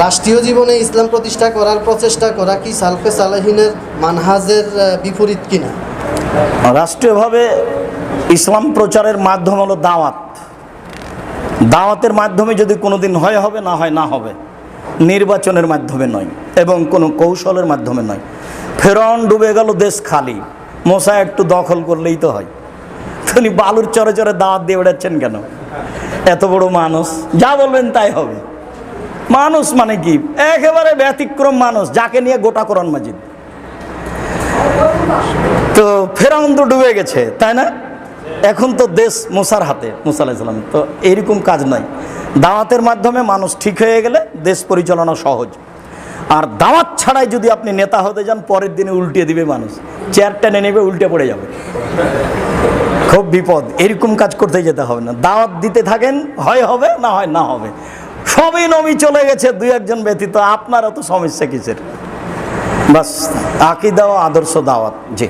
রাষ্ট্রীয় জীবনে ইসলাম প্রতিষ্ঠা করার প্রচেষ্টা করা কি সালফে সালেহিনের মানহাজের বিপরীত কিনা? রাষ্ট্রীয়ভাবে ইসলাম প্রচারের মাধ্যম হলো দাওয়াত। দাওয়াতের মাধ্যমে যদি কোনোদিন হয় হবে, না হয় না হবে। নির্বাচনের মাধ্যমে নয় এবং কোনো কৌশলের মাধ্যমে নয়। ফেরাউন ডুবে গেল, দেশ খালি, মোসা একটু দখল করলেই তো হয়। তিনি বালুর চরে চরে দাওয়াত দিয়ে বেড়াচ্ছেন কেন? এত বড় মানুষ, যা বলবেন তাই হবে। মানুষ মানে কি একেবারে ব্যতিক্রম মানুষ, যাকে নিয়ে গোটা কোরআন মাজিদ। তো ফেরাউন তো ডুবে গেছে, তাই না? এখন তো দেশ মুসার হাতে, মুসা আলাইহিস সালাম। তো এইরকম কাজ নাই। দাওয়াতের মাধ্যমে মানুষ ঠিক হয়ে গেলে দেশ পরিচালনা সহজ। আর দাওয়াত ছাড়াই যদি আপনি নেতা হতে যান, পরের দিনে উল্টিয়ে দিবে মানুষ, চেয়ার টেনে নেবে, উল্টে পড়ে যাবে, খুব বিপদ। এরকম কাজ করতে যেতে হবে না। দাওয়াত দিতে থাকেন, হয় হবে, না হয় না হবে। সবই নবী চলে গেছে, দুই একজন ব্যতীত, আপনার অত সমস্যা কিসের? বাস আকীদা ও আদর্শ দাওয়াত। জি।